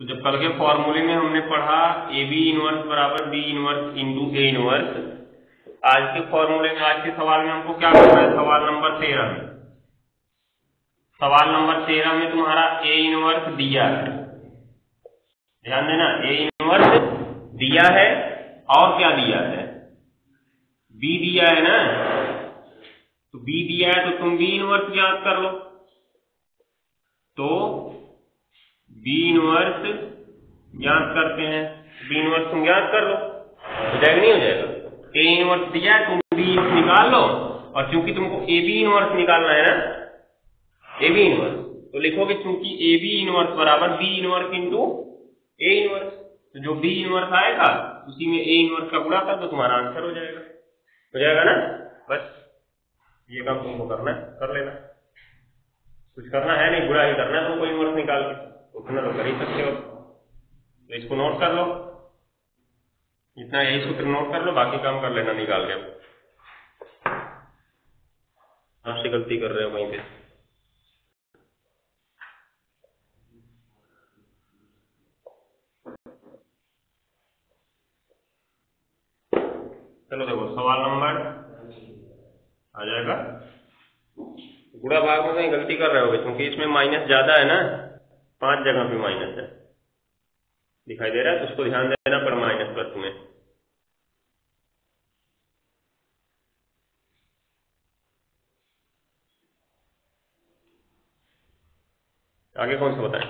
तो जब कल के फॉर्मूले में हमने पढ़ा ए बी इनवर्स बराबर B inverse into A inverse, आज के फॉर्मूले में, आज के सवाल में हमको क्या करना है? सवाल नंबर 13 में, सवाल नंबर 13 में तुम्हारा ए इनवर्स दिया है, ध्यान देना, ए इनवर्स दिया है और क्या दिया है? बी दिया है ना। तो बी दिया है तो तुम बी इनवर्स ज्ञात कर लो। तो बी इनवर्स ज्ञात करते हैं, बी इनवर्स तुम ज्ञात कर लो, हो जाएगा नहीं हो जाएगा? ए इनवर्स दिया है, तुम बी निकाल लो, और चूंकि तुमको ए बी इनवर्स निकालना है ना, ए बी इनवर्स, तो लिखोगे चूंकि ए बी इनवर्स बराबर B inverse into A inverse, तो जो बी इनवर्स आएगा उसी में ए इनवर्स का गुणा कर दो, तुम्हारा आंसर हो जाएगा ना। बस ये काम तुमको करना है, कर लेना, कुछ करना है नहीं, गुणा ही करना है तुमको इनवर्स निकाल के, उतना तो कर ही सकते हो। तो इसको नोट कर लो, इतना यही सूत्र नोट कर लो, बाकी काम कर लेना निकाल के। आपसे गलती कर रहे हो वहीं पे। चलो देखो, सवाल नंबर आ जाएगा, गुणा भाग में कहीं गलती कर रहे होगे क्योंकि इसमें माइनस ज्यादा है ना, 5 जगह पे माइनस है, दिखाई दे रहा है, तो उसको ध्यान देना पर माइनस प्लस में। आगे कौन सा बताएं?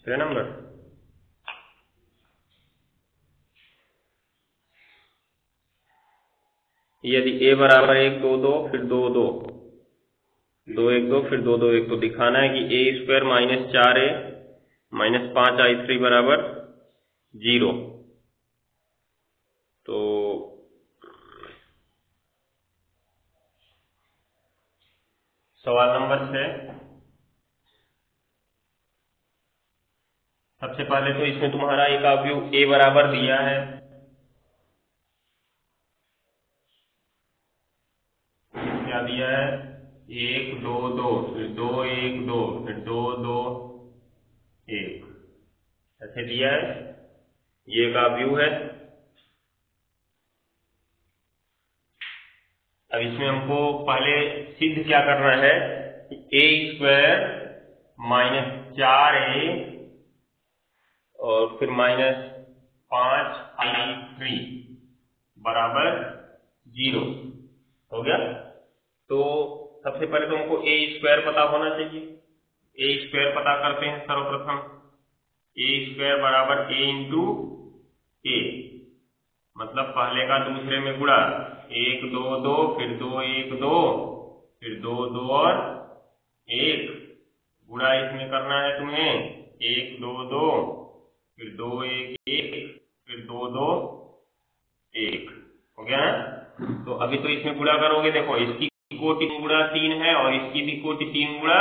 6 नंबर। यदि a बराबर 1 2 2 फिर 2 2 2 1 2 फिर 2 2 1, तो दिखाना है कि a square minus 4a minus 5i3 बराबर 0। तो सवाल नंबर 6, सबसे पहले तो इसमें तुम्हारा एक अवयव a बराबर दिया है, क्या दिया है? 1 2 2 फिर 2 1 2 फिर 2 2 1, ऐसे दिया है, ये एक अवयव है। अब इसमें हमको पहले सिद्ध क्या करना है कि ए स्क्वायर माइनस 4a और फिर माइनस 5i3 बराबर 0 हो गया। तो सबसे पहले तो हमको ए स्क्वायर पता होना चाहिए, ए स्क्वायर पता करते हैं सर्वप्रथम। ए स्क्वायर बराबर ए इंटू ए, मतलब पहले का दूसरे में गुणा, 1 2 2 फिर 2 1 2 फिर 2 2 और 1, गुणा इसमें करना है तुम्हें, 1 2 2 फिर 2 1 1 फिर 2 2 1, हो गया ना। तो अभी तो इसमें गुणा करोगे, देखो इसकी कोटि गुणा 3 है और इसकी भी कोटि 3 गुणा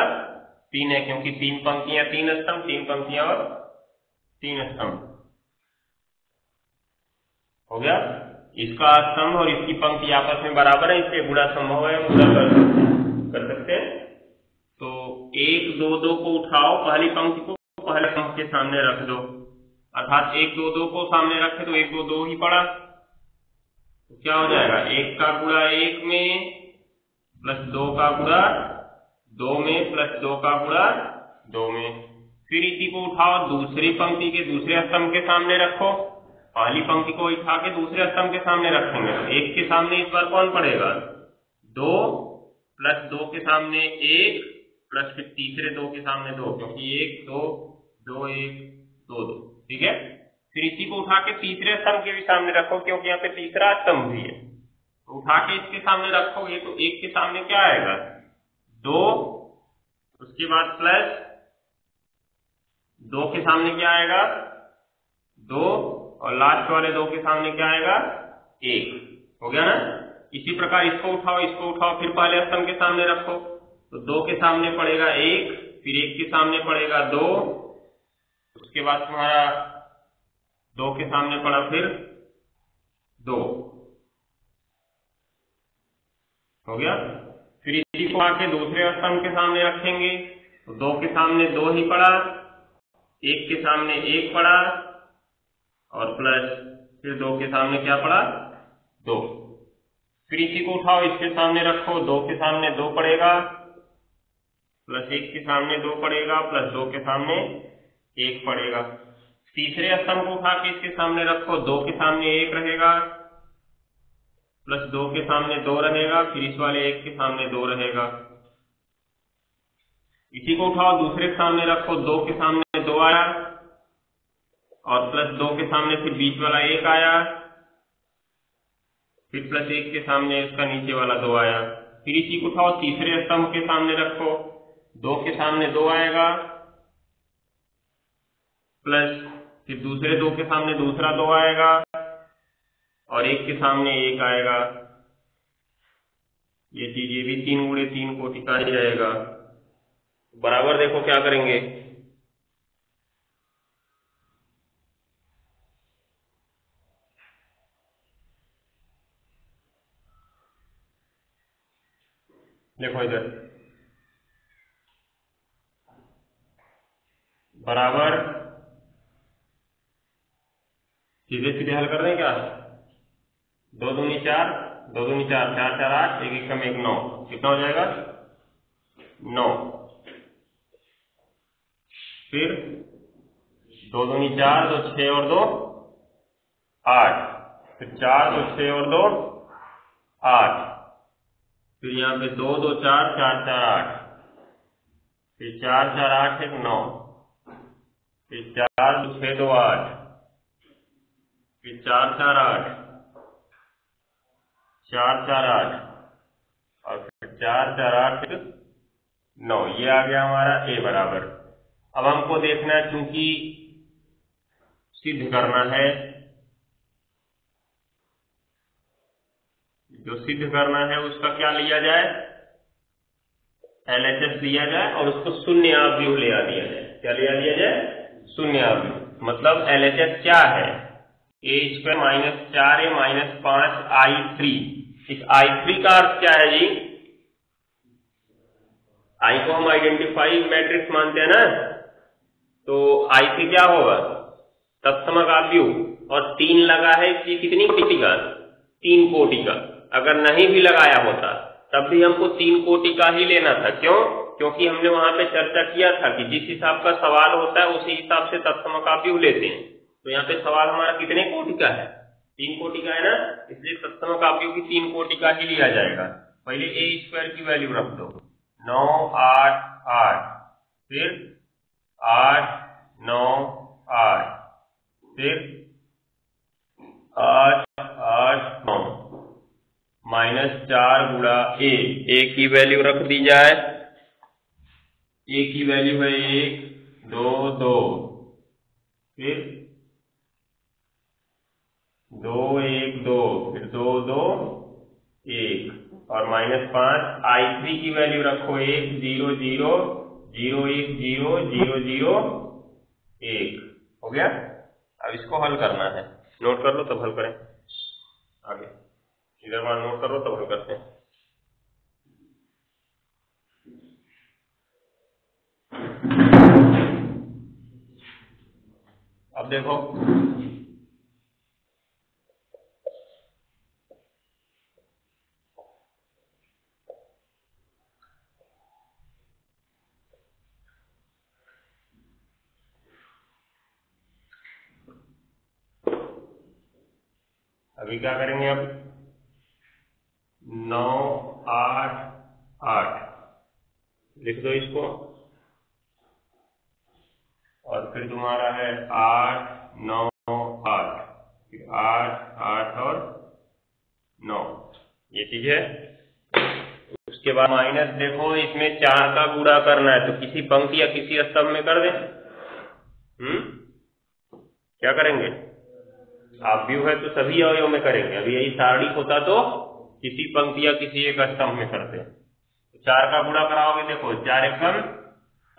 3 है, क्योंकि 3 पंक्तियां 3 स्तंभ, 3 पंक्तियां और 3 स्तंभ, हो गया। इसका स्तंभ और इसकी पंक्ति आपस में बराबर है, इसलिए गुणा संभव है, गुणा कर सकते हैं। तो 1 2 2 को उठाओ, पहली पंक्ति को पहले पंक्ति के सामने रख दो, अर्थात 1 2 2 को सामने रखे तो 1 2 2 ही पड़ा, तो क्या हो जाएगा? 1 का गुणा 1 में प्लस 2 का गुणा 2 में प्लस 2 का गुणा 2 में। फिर इसी को उठाओ, दूसरी पंक्ति के दूसरे स्तंभ के सामने रखो, पहली पंक्ति को उठा के दूसरे स्तंभ के सामने रखेंगे, तो 1 के सामने इस बार कौन पड़ेगा? 2 प्लस 2 के सामने 1 प्लस फिर तीसरे 2 के सामने 2, क्योंकि 1 2 2 1 2 2, ठीक है। फिर इसी को उठा के तीसरे स्तंभ के भी सामने रखो, क्योंकि यहाँ पे तीसरा स्तंभ भी है, तो उठा के इसके सामने रखोगे तो 1 के सामने क्या आएगा? 2, उसके बाद प्लस 2 के सामने क्या आएगा? 2, और लास्ट वाले 2 के सामने क्या आएगा? 1, हो गया ना। इसी प्रकार इसको उठाओ, फिर पहले स्तंभ के सामने रखो, तो 2 के सामने पड़ेगा 1, फिर 1 के सामने पड़ेगा 2, उसके बाद तुम्हारा 2 के सामने पड़ा फिर 2, हो गया। फिर इसी को आके दूसरे स्तंभ के सामने रखेंगे, तो 2 के सामने 2 ही पड़ा, एक के सामने एक पड़ा और प्लस फिर 2 के सामने क्या पड़ा 2। फिर इसी को उठाओ, इसके सामने रखो, 2 के सामने 2 पड़ेगा प्लस 1 के सामने 2 पड़ेगा प्लस 2 के सामने 1 पड़ेगा। तीसरे स्तंभ को उठा के इसके सामने रखो, 2 के सामने 1 रहेगा प्लस 2 के सामने 2 रहेगा, फिर इस वाले 1 के सामने 2 रहेगा। इसी को उठाओ, दूसरे के सामने रखो, 2 के सामने 2 आया और प्लस 2 के सामने फिर बीच वाला 1 आया, फिर प्लस 1 के सामने इसका नीचे वाला 2 आया। फिर इसी को उठाओ, तीसरे स्तंभ के सामने रखो, 2 के सामने 2 आएगा प्लस फिर दूसरे 2 के सामने दूसरा 2 आएगा और 1 के सामने 1 आएगा। ये चीज ये भी 3 गुणे 3 कोटि का ही रहेगा। बराबर देखो क्या करेंगे, देखो इधर बराबर सीधे सीधे हल कर दें क्या, 2 दूनी 4, 2 दूनी 4, 4 4 8, 1 1 कम 1 9, कितना हो जाएगा 9। फिर 2 दूनी 4, 2 6 और 2 8, फिर 4 2 6 और 2 8, फिर यहाँ पे 2 2 4 4 4 8, फिर 4 4 8 1 9, फिर 4 2 6 2 8, फिर 4 4 8, 4 4 8 और फिर 4 4 8 9। ये आ गया हमारा ए बराबर। अब हमको देखना है, क्योंकि सिद्ध करना है, जो सिद्ध करना है उसका क्या लिया जाए, LHS लिया जाए और उसको शून्य आव्यूह ले दिया जाए। क्या लिया जाए, शून्य आव्यूह। मतलब LHS क्या है, a² - 4a - 5 I3। इस I3 का अर्थ क्या है जी, I को हम आइडेंटिफाई मैट्रिक्स मानते हैं ना, तो I3 क्या होगा, तत्समक आव्यूह। और 3 लगा है, इसकी कितनी कोटि का, 3 कोटि का। अगर नहीं भी लगाया होता तब भी हमको 3 कोटि का ही लेना था। क्यों, क्योंकि हमने वहां पे चर्चा किया था कि जिस हिसाब का सवाल होता है उसी हिसाब से तत्समक आव्यूह लेते हैं। तो यहाँ पे सवाल हमारा कितने कोटि का है, 3 कोटि का है ना, इसलिए तत्समक आव्यूह की 3 कोटि का ही लिया जाएगा। पहले a² की वैल्यू रख दो, 9 8 8, फिर 8 9 8, फिर 8 8 9 -4 गुणा a की वैल्यू रख दी जाए। a की वैल्यू है 1 2 2, फिर 2 1 2, फिर 2 2 1 और -5। I3 की वैल्यू रखो 1 0 0 0 1 0 0 0 1। हो गया। अब इसको हल करना है, नोट कर लो तब हल करें। आगे इधर वहां नोट कर लो तब हल करते हैं। अब देखो अभी क्या करेंगे, अब 9 8 8 लिख दो इसको, और फिर तुम्हारा है 8 9 8, फिर 8 8 और 9, ये चीज है। उसके बाद माइनस देखो, इसमें 4 का गुणा करना है तो किसी पंक्ति या किसी स्तंभ में कर दें। क्या करेंगे, आव्यूह है तो सभी अवयव में करेंगे। अभी यही सारणी होता तो किसी पंक्ति या किसी एक स्तंभ में करते। 4 का गुणा कराओगे, देखो 4 एकम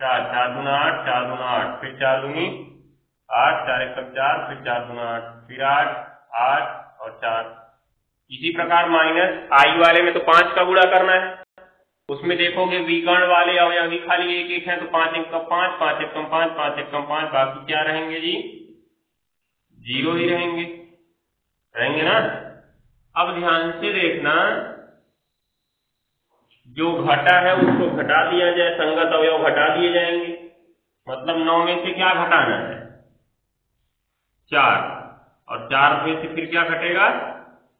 4, 4 दूना 8, 4 दूना 8, फिर 4 दूनी 8, 4 एकम 4, फिर 4 दूना 8, फिर 8 8 और 4। इसी प्रकार माइनस I वाले में तो 5 का गुणा करना है, उसमें देखोगे विकर्ण वाले अवयव भी खाली एक एक है, तो 5 एक कम 5, 5 एक कम 5, 5 एक कम 5, बाकी क्या रहेंगे जी? 0 ही रहेंगे, रहेंगे ना। अब ध्यान से देखना, जो घटा है उसको घटा दिया जाए, संगत अवयव घटा दिए जाएंगे। मतलब 9 में से क्या घटाना है? 4, और 4 में से फिर क्या घटेगा?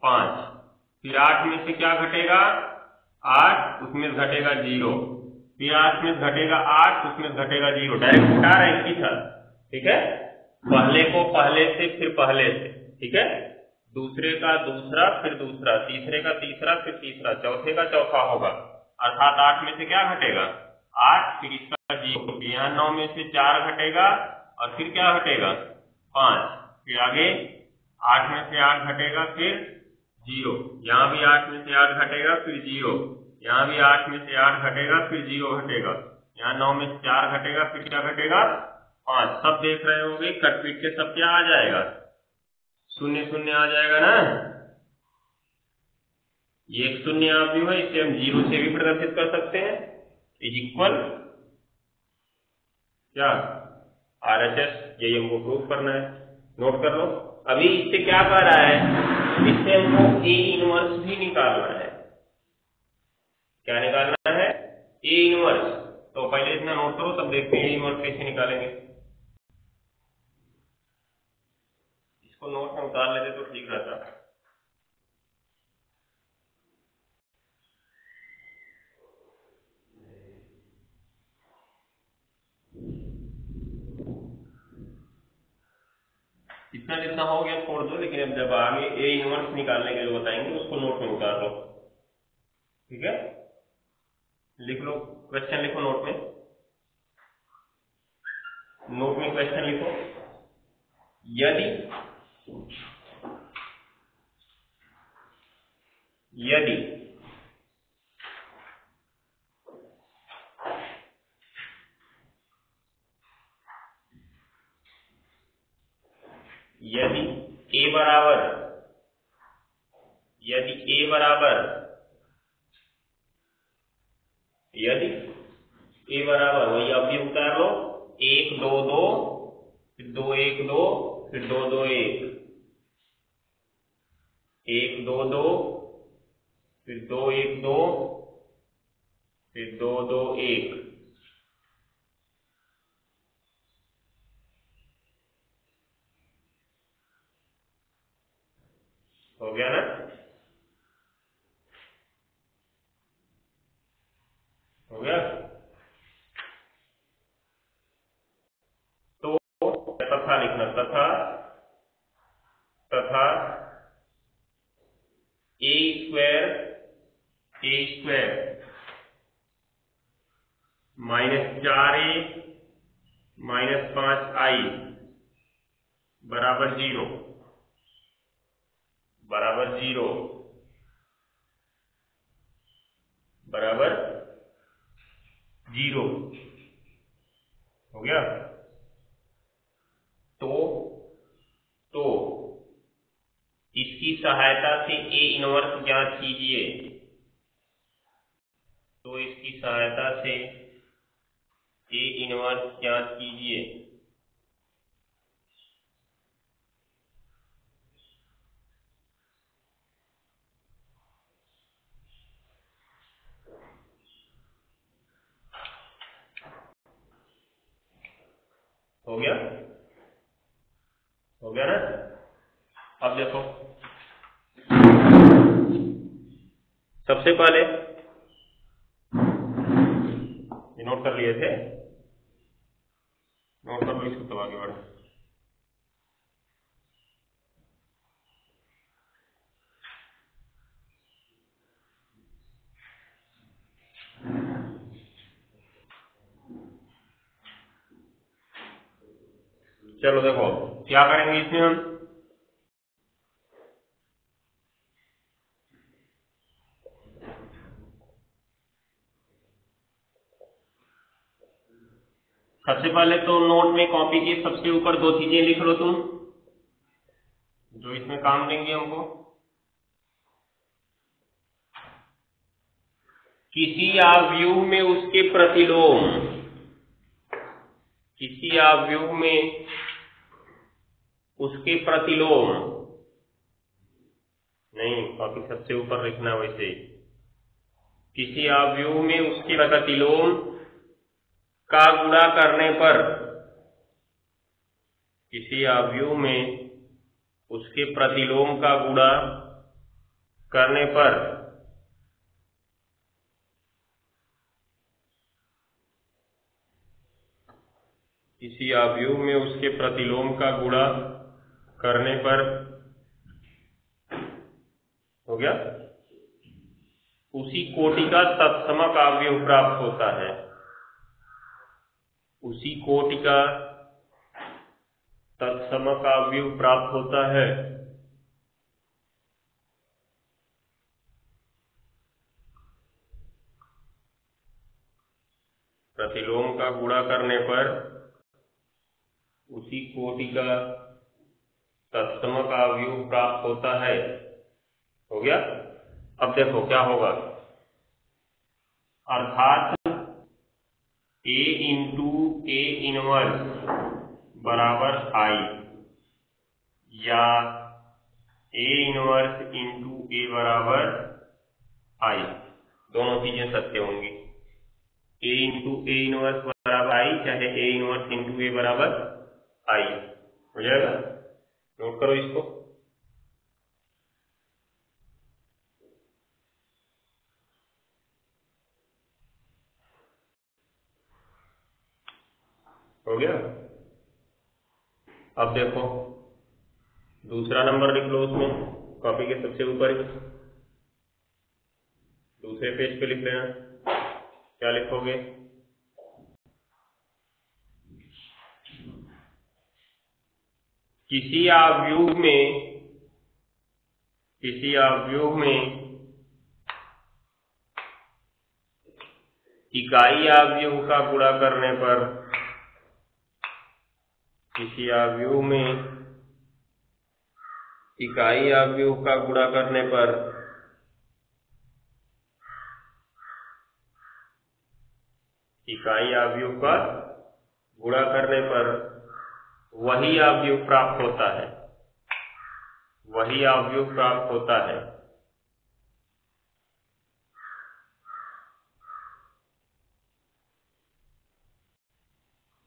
5, फिर 8 में से क्या घटेगा? 8, उसमें घटेगा 0, फिर 8 में घटेगा 8, उसमें घटेगा 0। डायरेक्ट घटा रहे हैं इसी तरह, ठीक है। पहले को पहले से, फिर पहले से, ठीक है। दूसरे का दूसरा, फिर दूसरा, तीसरे का तीसरा, फिर तीसरा, चौथे का चौथा होगा। अर्थात 8 में से क्या घटेगा? 8, फिर इसका 0, यहाँ 9 में से 4 घटेगा, और फिर क्या घटेगा? 5, फिर आगे 8 में से 8 घटेगा, फिर 0, यहाँ भी 8 में से 8 घटेगा, फिर 0, यहाँ भी 8 में से 8 घटेगा, फिर 0 घटेगा, यहाँ 9 में से 4 घटेगा, फिर क्या घटेगा? 5। सब देख रहे होंगे, कट पीट के सब क्या आ जाएगा? 0 0 आ जाएगा ना। ये एक 0 आप जो है इसे हम 0 से भी प्रदर्शित कर सकते हैं, इज इक्वल क्या? RHS। यही हमको प्रूव करना है, नोट कर लो। अभी इससे क्या कह रहा है? इससे हमको A इनवर्स भी निकालना है। क्या निकालना है? A inverse. तो पहले इतना नोट करो, तब देखते हैं A इनवर्स कैसे निकालेंगे। इसको नोट में उतार लेते तो ठीक रहता। इतना जितना हो गया छोड़ दो, लेकिन अब जब आगे A इनवर्स निकालने के लिए बताएंगे उसको नोट में उतार लो, ठीक है। लिख लो, क्वेश्चन लिखो नोट में, नोट में क्वेश्चन लिखो। यदि यदि यदि A बराबर, यदि A बराबर, यदि A बराबर, वही अब भी उतार लो, 1 2 2, फिर 2 1 2, फिर 2 2 1, 1 2 2, फिर 2 1 2, फिर 2 2 1। हो गया ना? हो गया। तो तथा लिखना, तथा तथा ए स्क्वायर -4a -5i बराबर 0, बराबर 0, बराबर 0। हो गया। तो इसकी सहायता से A इनवर्स ज्ञात कीजिए। तो इसकी सहायता से A इनवर्स ज्ञात कीजिए। हो गया? हो गया ना? अब देखो, सबसे पहले ये नोट कर लिए थे, नोट कर लो इसको, तब आगे बढ़ो। चलो देखो क्या करेंगे इसमें हम। सबसे पहले तो नोट में कॉपी के सबसे ऊपर 2 चीजें लिख लो तुम, जो इसमें काम देंगे हमको। किसी आव्यूह में उसके प्रतिलोम, किसी आव्यूह में उसके प्रतिलोम, नहीं बाकी सबसे ऊपर लिखना वैसे, किसी आव्यूह में उसके प्रतिलोम का गुणा करने पर, किसी आव्यूह में उसके प्रतिलोम का गुणा करने पर किसी आव्यूह में उसके प्रतिलोम का गुणा करने पर हो गया, उसी कोटि का तत्समक आव्यूह प्राप्त होता है, उसी कोटि का तत्समक आव्यूह प्राप्त होता है। प्रतिलोम का गुणा करने पर उसी कोटि का तत्समक आव्यूह प्राप्त होता है। हो गया। अब देखो क्या होगा, अर्थात A इंटू A इनवर्स बराबर I या A इनवर्स इंटू A बराबर I, दोनों चीजें सत्य होंगी। A इंटू A इनवर्स बराबर I चाहे A इनवर्स इंटू A बराबर I हो जाएगा। नोट करो इसको। हो गया। अब देखो दूसरा नंबर लिख लो, उसमें कॉपी के सबसे ऊपर ही दूसरे पेज पे लिख लेना। क्या लिखोगे, किसी आव्यूह में इकाई आव्यूह का गुणा करने पर, किसी आव्यूह में इकाई आव्यूह का गुणा करने पर इकाई आव्यूह का गुणा करने पर वही आव्यूह प्राप्त होता है, वही आव्यूह प्राप्त होता है।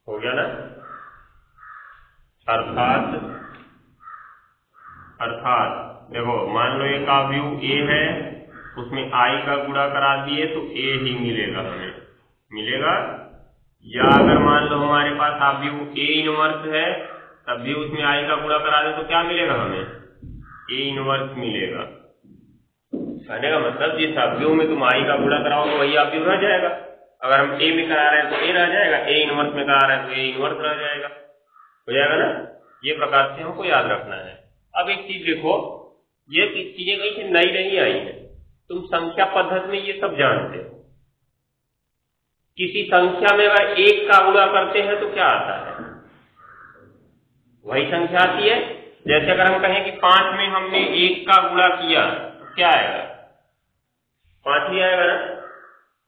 हो गया ना। अर्थात देखो मान लो एक आव्यूह A है, उसमें I का गुणा करा दिए तो A ही मिलेगा, हमें मिलेगा। या अगर मान लो हमारे पास आव्यूह A इनवर्स है, तब भी उसमें I का गुणा करा दे तो क्या मिलेगा, हमें A इनवर्स मिलेगा। कहने का मतलब जिस आव्यूह में तुम I का गुणा कराओ तो वही आव्यूह रह जाएगा। अगर हम A में करा रहे हैं तो A रह जाएगा, A इनवर्स में करा रहे हैं तो A इनवर्स रह जाएगा। हो जाएगा ना। ये प्रकार से हमको याद रखना है। अब एक चीज देखो, ये चीजें कहीं नई नहीं आई है, तुम संख्या पद्धति में ये सब जानते हो। किसी संख्या में अगर 1 का गुणा करते हैं तो क्या आता है, वही संख्या आती है। जैसे अगर हम कहें कि 5 में हमने 1 का गुणा किया तो क्या आएगा, 5 ही आएगा ना।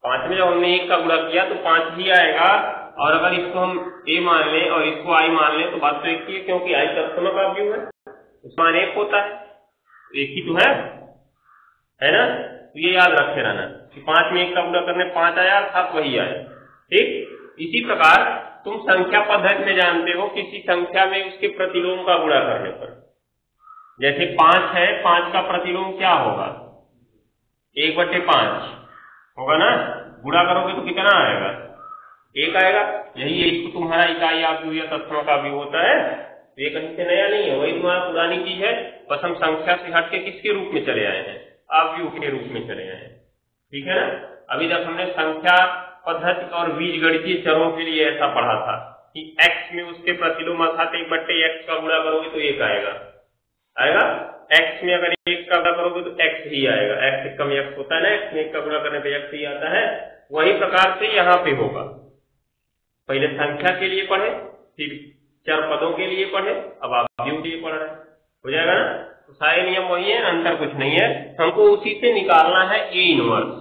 5 में जब हमने 1 का गुणा किया तो 5 ही आएगा। और अगर इसको हम A मान लें और इसको I मान लें तो बात तो एक ही है, क्योंकि I तत्समक आव्यूह है, उसका मान 1 होता है, एक ही तो है ना। तो ये याद रखे रहना कि 5 में 1 का गुणा करने 5 आया अर्थात वही आया। ठीक इसी प्रकार तुम संख्या पद्धति में जानते हो, किसी संख्या में उसके प्रतिलोम का गुणा करने पर, जैसे 5 है, 5 का प्रतिलोम क्या होगा, 1/5 होगा ना। गुणा करोगे तो कितना आएगा, 1 आएगा। यही है, इसको तुम्हारा इकाई आव्यूह या तत्समक आव्यूह होता है। तो ये कहीं से नया नहीं है, वही तुम्हारा पुरानी चीज है, बस हम संख्या से हट के किसके रूप में चले आए हैं, आव्यूह के रूप में चले आए हैं। ठीक है ना। अभी तक हमने संख्या पद्धति और बीजगणितीय चरों के लिए ऐसा पढ़ा था कि x में उसके प्रतिलोम अर्थात 1/x का गुणा करोगे तो 1 आएगा। x में अगर 1 का गुणा करोगे तो x ही आएगा, x से कम x होता है ना, x में 1 का गुणा करने पे x ही आता है। वही प्रकार से यहाँ पे होगा, पहले संख्या के लिए पढ़े, फिर चर पदों के लिए पढ़े, अब आव्यूह के लिए पढ़ रहे हैं। हो जाएगा ना। तो सारे नियम वही है, अंतर कुछ नहीं है। हमको उसी से निकालना है A इनवर्स।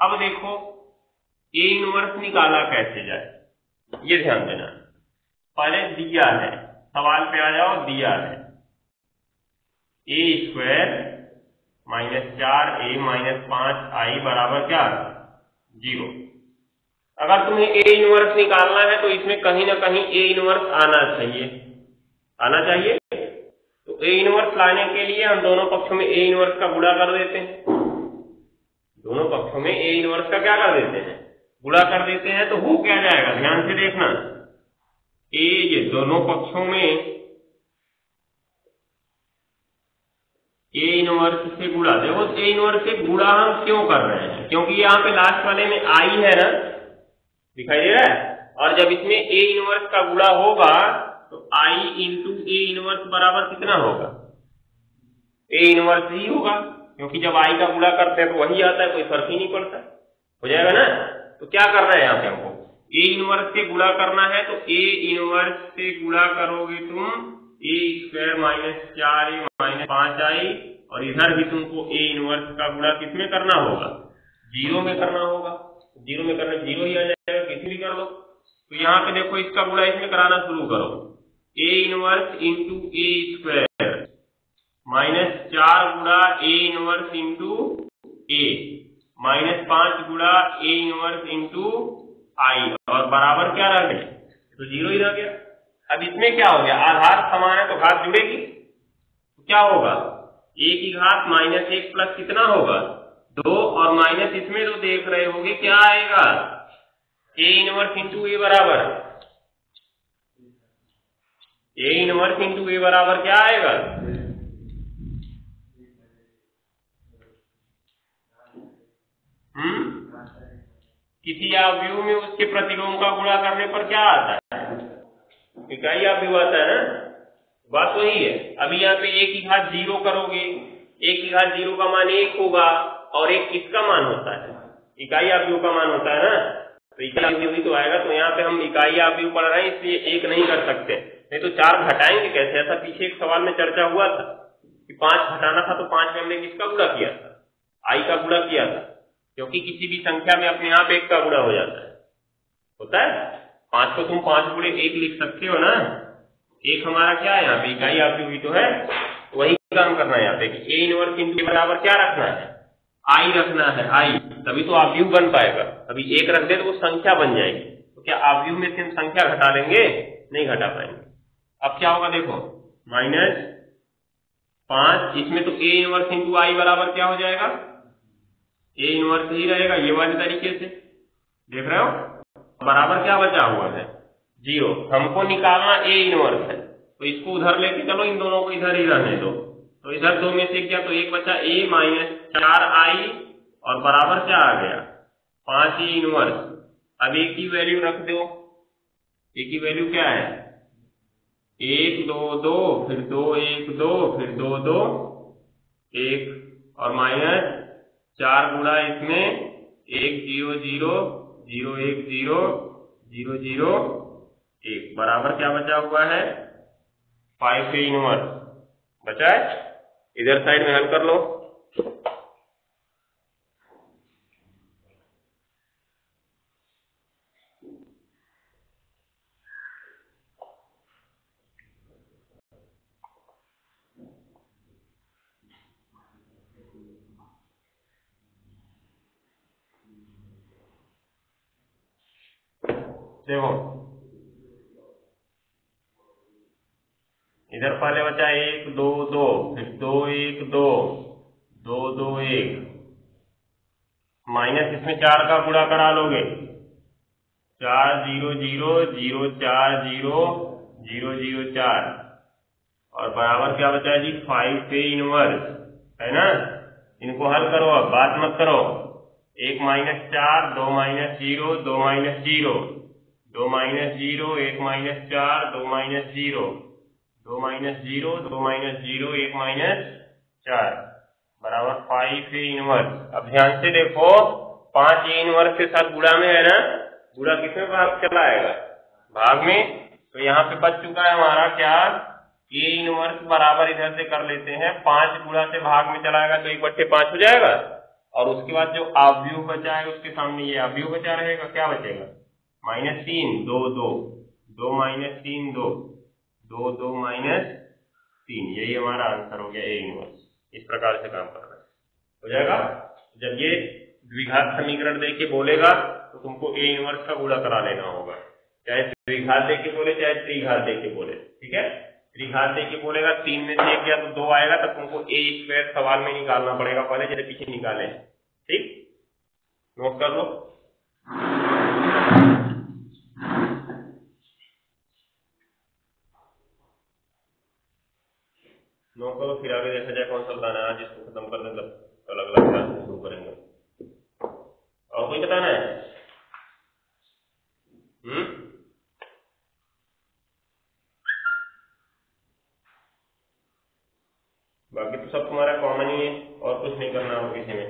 अब देखो ए इनवर्स निकाला कैसे जाए, ये ध्यान देना। पहले दिया है, सवाल पे आ जाओ, दिया है ए स्क्वायर -4a -5i बराबर क्या, 0। अगर तुम्हें ए इनवर्स निकालना है तो इसमें कहीं ना कहीं ए इनवर्स आना चाहिए, आना चाहिए। तो ए इनवर्स लाने के लिए हम दोनों पक्षों में ए इनवर्स का गुणा कर देते हैं, दोनों पक्षों में ए इनवर्स का क्या कर देते हैं, गुणा कर देते हैं। तो हो क्या जाएगा, ध्यान से देखना, ए ये दोनों पक्षों में ए इनवर्स से गुणा। देखो ए इनवर्स से गुणा हम क्यों कर रहे हैं, क्योंकि यहाँ पे लास्ट वाले में आई है ना, दिखाई दे रहा है, और जब इसमें ए इनवर्स का गुणा होगा तो आई इंटू ए इनवर्स बराबर कितना होगा, ए इनवर्स ही होगा, क्योंकि जब आई का गुणा करते हैं तो वही आता है, कोई फर्क ही नहीं पड़ता, हो जाएगा ना। तो क्या करना है यहाँ पे हमको, ए इनवर्स से गुणा करना है। तो ए इनवर्स से गुणा करोगे तुम ए स्क्वायर -4a -5i, और इधर भी तुमको ए इनवर्स का गुणा किसमें करना होगा, 0 में करना होगा। 0 में करना 0 ही आ जाएगा, किसी भी कर लो। तो यहाँ पे देखो इसका गुणा इसमें कराना शुरू करो, A inverse into A square -4 गुणा ए इनवर्स इंटू ए -5 गुणा ए इनवर्स इंटू आई, और बराबर क्या रह गया, तो 0 ही रह गया। अब इसमें क्या हो गया, आधार समान है तो घात जुड़ेगी, तो क्या होगा, ए की घात -1 प्लस कितना होगा, 2, और माइनस इसमें तो देख रहे होगे क्या आएगा, ए इनवर्स इंटू ए बराबर, ए इनवर्स इंटू ए बराबर क्या आएगा, किसी अवयव में उसके प्रतिलोम का गुणा करने पर क्या आता है, इकाई अवयव आता है ना, बात वही है। अभी यहाँ पे ए की घात 0 करोगे, ए की घात 0 का मान 1 होगा, और एक किसका मान होता है, इकाई अवयव का मान होता है ना, तो इकाई अवयव ही तो आएगा। तो यहाँ पे हम इकाई अवयव पढ़ रहे हैं, इसलिए 1 नहीं कर सकते, नहीं तो 4 घटाएंगे कैसे। ऐसा पीछे एक सवाल में चर्चा हुआ था कि 5 घटाना था, तो 5 में हमने किसका गुणा किया था, आई का गुणा किया था, क्योंकि किसी भी संख्या में अपने आप 1 का गुणा हो जाता है, होता है। 5 को तुम 5 गुणे 1 लिख सकते हो ना, 1 हमारा क्या है यहाँ पे, इकाई अवयव ही तो है, वही काम करना है यहाँ पे कि ए इनवर्स इनके बराबर क्या रखना है, आई रखना है, आई, तभी तो अवयव बन पाएगा। अभी 1 रख दे तो वो संख्या बन जाएगी, तो क्या अवयव में से हम संख्या घटा लेंगे, नहीं घटा पाएंगे। अब क्या होगा देखो, -5, इसमें तो ए इनवर्स इंटू आई बराबर क्या हो जाएगा, ए इनवर्स ही रहेगा, ये वाले तरीके से देख रहे हो, बराबर क्या बचा हुआ है, 0। हमको निकालना ए इनवर्स है, तो इसको उधर लेके चलो, इन दोनों को इधर ही रहने दो, तो इधर 2 में से क्या, तो 1 बचा, ए -4i, और बराबर क्या आ गया, 5 ए इनवर्स। अब ए की वैल्यू रख दो, ए की वैल्यू क्या है, 1 2 2, फिर 2 1 2, फिर 2 2 1, और -4 गुणा इसमें 1 0 0 0 1 0 0 0 1, बराबर क्या बचा हुआ है, 5 ए इनवर्स बचा है। इधर साइड में हल कर लो, देखो इधर पहले बचा 1 2 2, फिर 2 1 2 2 2 1, माइनस इसमें 4 का गुणा करा लोगे, 4 0 0 0 4 0 0 0 4, और बराबर क्या बचा जी, 5 ए इनवर्स, है ना। इनको हल करो, अब बात मत करो, 1 -4 2 -0 2 -0 2 -0 1 -4 2 -0 2 -0 2 -0 1 -4 बराबर 5 ए इनवर्स। अब ध्यान से देखो, 5 ए इनवर्स के साथ गुणा में है ना, गुणा किसमें भाग चला आएगा, भाग में। तो यहाँ पे बच चुका है हमारा क्या, ए इनवर्स बराबर इधर से कर लेते हैं, 5 गुणा से भाग में चलाएगा तो 1/5 हो जाएगा, और उसके बाद जो अवयव बचा है उसके सामने ये अवयव बचा रहेगा, क्या बचेगा? -3, 2 2, 2 - 3 2, 2 2 -3, यही हमारा आंसर हो गया ए इनवर्स। इस प्रकार से काम करना हो जाएगा। जब ये द्विघात समीकरण देके बोलेगा तो तुमको ए इनवर्स का गुणा करा लेना होगा, चाहे द्विघात देके बोले चाहे त्रिघात देके बोले, ठीक है। त्रिघात देके बोलेगा 3 में से 1 गया तो 2 आएगा, तब तुमको ए स्क्वायर सवाल में निकालना पड़ेगा, पहले जैसे पीछे निकाले, ठीक, नोट कर लो। नोट करो, फिर आगे देखा जाए कौन सा बताना है। आज इसको खत्म कर दें, तब अलग अलग क्लास में शुरू करेंगे। और कोई बताना है? बाकी तो सब तुम्हारा कॉमन ही है, और कुछ नहीं करना हो किसी में।